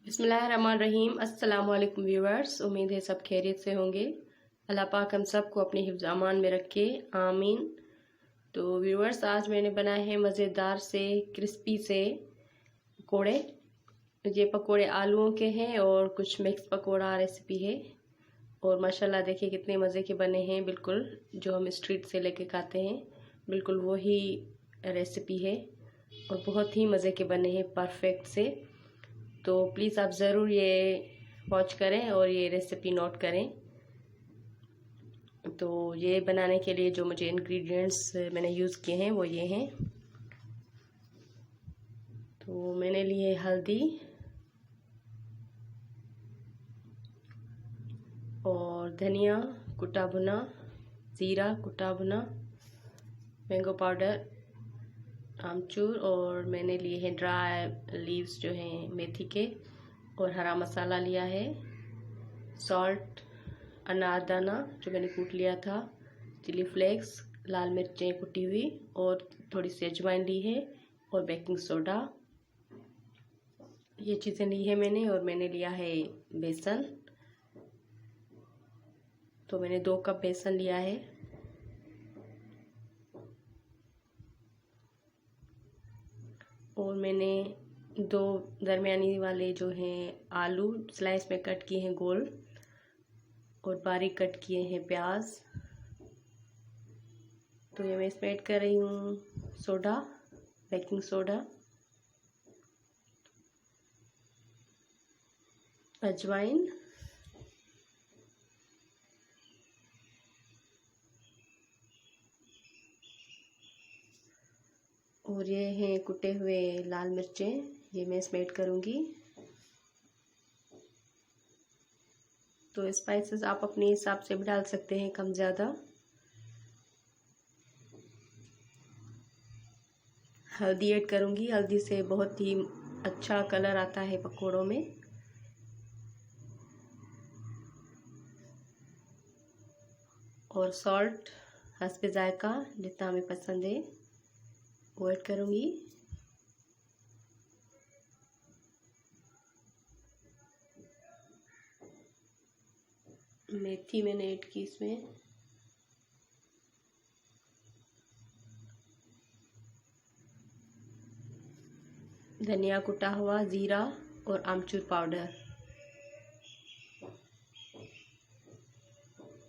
बिस्मिल्लाहिर्रहमानिर्रहीम। अस्सलाम वालेकुम व्यूअर्स, उम्मीद है सब खैरियत से होंगे। अल्लाह पाक हम सबको अपने हिफ्ज़ अमान में रखे, आमीन। तो व्यूअर्स, आज मैंने बनाए हैं मज़ेदार से क्रिस्पी से पकौड़े। ये पकौड़े आलूओं के हैं और कुछ मिक्स पकौड़ा रेसिपी है। और माशाल्लाह देखिए कितने मज़े के बने हैं, बिल्कुल जो हम स्ट्रीट से लेके खाते हैं, बिल्कुल वही रेसिपी है और बहुत ही मज़े के बने हैं, परफेक्ट से। तो प्लीज़ आप ज़रूर ये वॉच करें और ये रेसिपी नोट करें। तो ये बनाने के लिए जो मुझे इंग्रेडिएंट्स मैंने यूज़ किए हैं वो ये हैं। तो मैंने लिए हल्दी और धनिया कुटा भुना, ज़ीरा कुटा भुना, मैंगो पाउडर, आमचूर, और मैंने लिए हैं ड्राई लीव्स जो हैं मेथी के, और हरा मसाला लिया है, सॉल्ट, अनारदाना जो मैंने कूट लिया था, चिली फ्लेक्स, लाल मिर्चें कुटी हुई, और थोड़ी सी अजवाइन ली है, और बेकिंग सोडा। ये चीज़ें ली है मैंने। और मैंने लिया है बेसन। तो मैंने 2 कप बेसन लिया है। और मैंने 2 दरमियानी वाले जो हैं आलू स्लाइस में कट किए हैं गोल, और बारीक कट किए हैं प्याज। तो ये मैं इसमें ऐड कर रही हूँ सोडा, बेकिंग सोडा, अजवाइन, और ये हैं कुटे हुए लाल मिर्चें, ये मैं इसमें ऐड करूँगी। तो स्पाइसेस आप अपने हिसाब से भी डाल सकते हैं, कम ज़्यादा। हल्दी ऐड करूँगी, हल्दी से बहुत ही अच्छा कलर आता है पकौड़ों में। और सॉल्ट हस्बे जायका, जितना हमें पसंद है वो ऐड करूँगी। मेथी मैंने ऐड की इसमें। धनिया कुटा हुआ, ज़ीरा और आमचूर पाउडर।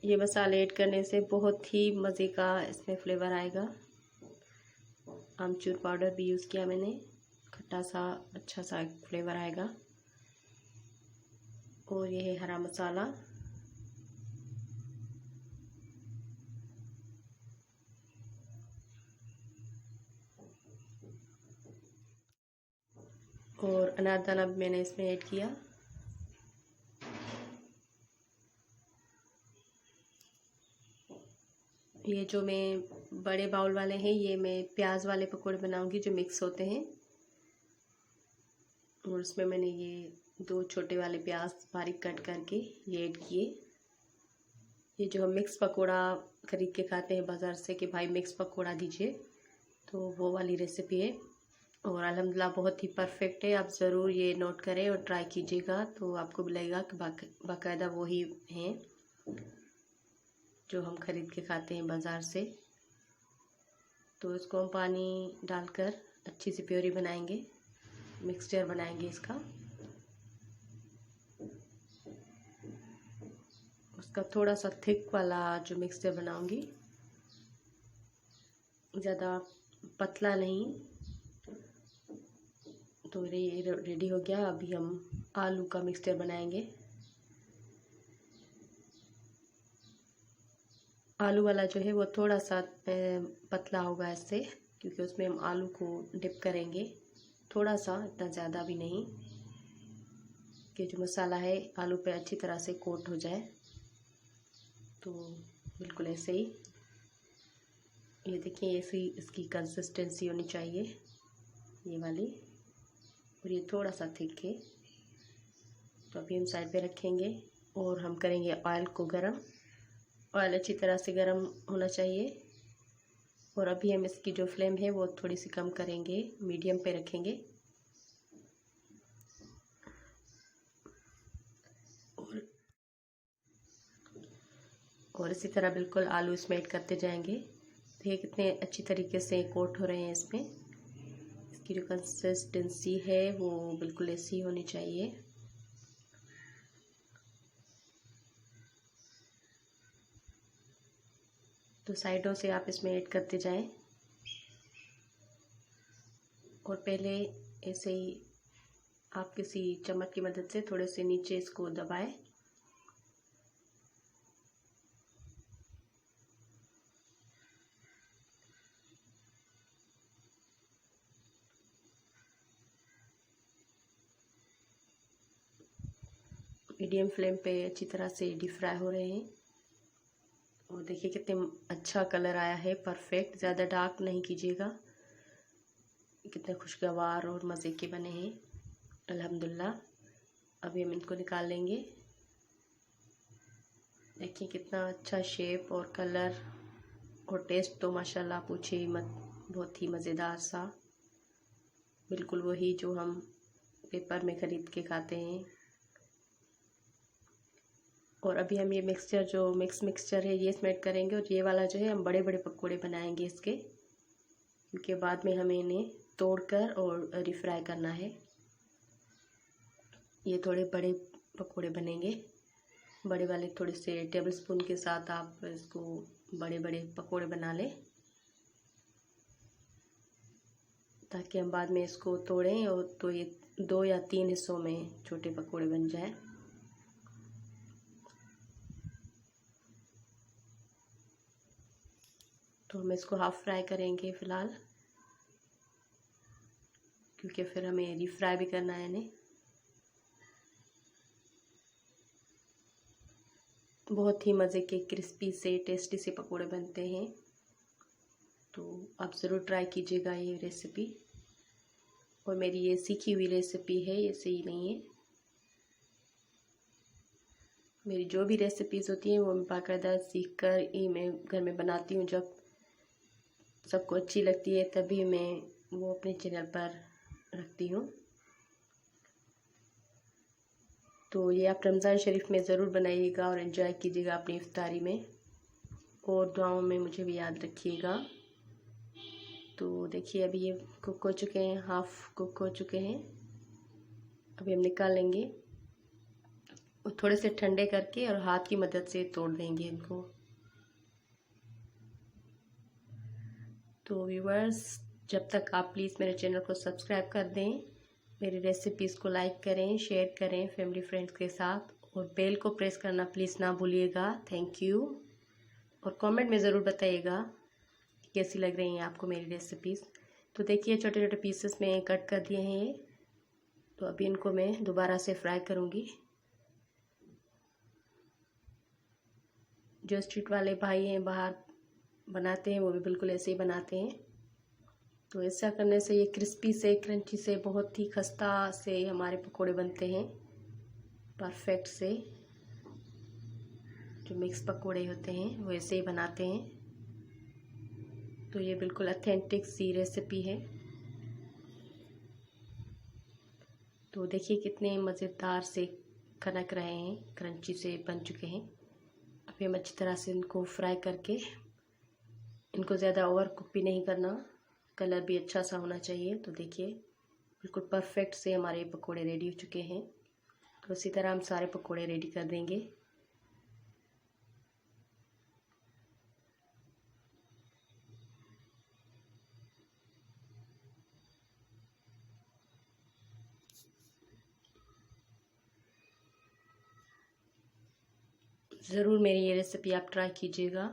ये मसाले ऐड करने से बहुत ही मज़े का इसमें फ्लेवर आएगा। आमचूर पाउडर भी यूज़ किया मैंने, खट्टा सा अच्छा सा फ्लेवर आएगा। और ये है हरा मसाला। और अनारदाना भी मैंने इसमें ऐड किया। ये जो मैं बड़े बाउल वाले हैं, ये मैं प्याज वाले पकौड़े बनाऊंगी जो मिक्स होते हैं। और उसमें मैंने ये 2 छोटे वाले प्याज बारीक कट करके ये ऐड किए। ये जो हम मिक्स पकौड़ा खरीद के खाते हैं बाज़ार से कि भाई मिक्स पकौड़ा दीजिए, तो वो वाली रेसिपी है। और अल्हम्दुलिल्लाह बहुत ही परफेक्ट है। आप ज़रूर ये नोट करें और ट्राई कीजिएगा, तो आपको भी लगेगा कि बाकायदा वही हैं जो हम खरीद के खाते हैं बाज़ार से। तो इसको हम पानी डालकर अच्छी सी प्योरी बनाएंगे, मिक्सचर बनाएंगे इसका। उसका थोड़ा सा थिक वाला जो मिक्सचर बनाऊंगी, ज़्यादा पतला नहीं। तो ये रेडी हो गया। अभी हम आलू का मिक्सचर बनाएंगे। आलू वाला जो है वो थोड़ा सा पतला होगा इससे, क्योंकि उसमें हम आलू को डिप करेंगे थोड़ा सा, इतना ज़्यादा भी नहीं कि जो मसाला है आलू पे अच्छी तरह से कोट हो जाए। तो बिल्कुल ऐसे ही, ये देखिए ऐसी इसकी कंसिस्टेंसी होनी चाहिए, ये वाली। और ये थोड़ा सा थिक है। तो अभी हम साइड पे रखेंगे और हम करेंगे ऑयल को गरम। ऑयल अच्छी तरह से गरम होना चाहिए। और अभी हम इसकी जो फ्लेम है वो थोड़ी सी कम करेंगे, मीडियम पे रखेंगे। और इसी तरह बिल्कुल आलू इसमें ऐड करते जाएंगे। देखिए कितने अच्छी तरीके से कोट हो रहे हैं इसमें। इसकी जो कंसिस्टेंसी है वो बिल्कुल ऐसी होनी चाहिए। तो साइडों से आप इसमें ऐड करते जाएं और पहले ऐसे ही आप किसी चम्मच की मदद से थोड़े से नीचे इसको दबाएं। मीडियम फ्लेम पे अच्छी तरह से डीप फ्राई हो रहे हैं। और देखिए कितने अच्छा कलर आया है, परफेक्ट। ज़्यादा डार्क नहीं कीजिएगा। कितने खुशगवार और मज़े के बने हैं अल्हम्दुलिल्लाह। अभी हम इनको निकाल लेंगे। देखिए कितना अच्छा शेप और कलर और टेस्ट तो माशाल्लाह पूछे ही मत, बहुत ही मज़ेदार सा, बिल्कुल वही जो हम पेपर में ख़रीद के खाते हैं। और अभी हम ये मिक्सचर जो मिक्सचर है ये इसमें ऐड करेंगे और ये वाला जो है हम बड़े बड़े पकोड़े बनाएंगे इसके, क्योंकि बाद में हमें इन्हें तोड़कर और रिफ्राई करना है। ये थोड़े बड़े पकोड़े बनेंगे। बड़े वाले थोड़े से टेबल स्पून के साथ आप इसको बड़े बड़े पकोड़े बना लें, ताकि हम बाद में इसको तोड़ें और तो ये 2 या 3 हिस्सों में छोटे पकोड़े बन जाएं। तो हम इसको हाफ फ्राई करेंगे फ़िलहाल, क्योंकि फिर हमें रिफ्राई भी करना है इन्हें। बहुत ही मज़े के क्रिस्पी से टेस्टी से पकोड़े बनते हैं। तो आप ज़रूर ट्राई कीजिएगा ये रेसिपी। और मेरी ये सीखी हुई रेसिपी है, ये सही नहीं है। मेरी जो भी रेसिपीज़ होती हैं वो मैं बाकायदा सीख कर ही मैं घर में बनाती हूँ। जब सबको अच्छी लगती है तभी मैं वो अपने चैनल पर रखती हूँ। तो ये आप रमज़ान शरीफ में ज़रूर बनाइएगा और एंजॉय कीजिएगा अपनी इफ्तारी में, और दुआओं में मुझे भी याद रखिएगा। तो देखिए अभी ये कुक हो चुके हैं, हाफ़ कुक हो चुके हैं। अभी हम निकाल लेंगे और थोड़े से ठंडे करके और हाथ की मदद से तोड़ देंगे इनको। तो व्यूअर्स, जब तक आप प्लीज़ मेरे चैनल को सब्सक्राइब कर दें, मेरी रेसिपीज़ को लाइक करें, शेयर करें फैमिली फ्रेंड्स के साथ, और बेल को प्रेस करना प्लीज़ ना भूलिएगा। Thank you. और कमेंट में ज़रूर बताइएगा कैसी लग रही हैं आपको मेरी रेसिपीज़। तो देखिए छोटे छोटे पीसेस में कट कर दिए हैं ये। तो अभी इनको मैं दोबारा से फ्राई करूँगी। जो स्ट्रीट वाले भाई हैं बाहर बनाते हैं वो भी बिल्कुल ऐसे ही बनाते हैं। तो ऐसा करने से ये क्रिस्पी से क्रंची से बहुत ही खस्ता से हमारे पकोड़े बनते हैं, परफेक्ट से। जो मिक्स पकोड़े होते हैं वो ऐसे ही बनाते हैं। तो ये बिल्कुल ऑथेंटिक सी रेसिपी है। तो देखिए कितने मज़ेदार से खनक रहे हैं, क्रंची से बन चुके हैं। अभी हम अच्छी तरह से इनको फ्राई करके, इनको ज़्यादा ओवर कुक भी नहीं करना, कलर भी अच्छा सा होना चाहिए। तो देखिए बिल्कुल परफेक्ट से हमारे पकोड़े रेडी हो चुके हैं। तो इसी तरह हम सारे पकोड़े रेडी कर देंगे। ज़रूर मेरी ये रेसिपी आप ट्राई कीजिएगा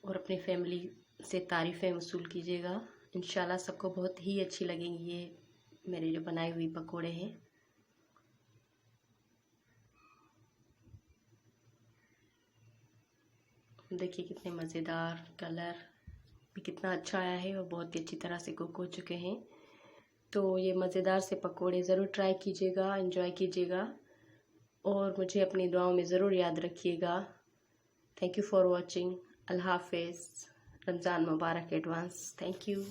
और अपनी फैमिली से तारीफ़ें वसूल कीजिएगा। इंशाल्लाह सबको बहुत ही अच्छी लगेंगी ये मेरे जो बनाए हुए पकोड़े हैं। देखिए कितने मज़ेदार, कलर भी कितना अच्छा आया है और बहुत ही अच्छी तरह से कुक हो चुके हैं। तो ये मज़ेदार से पकोड़े ज़रूर ट्राई कीजिएगा, एंजॉय कीजिएगा, और मुझे अपनी दुआओं में ज़रूर याद रखिएगा। Thank you for watching. अल्लाह हाफ़िज़। रमज़ान मुबारक एडवांस। Thank you.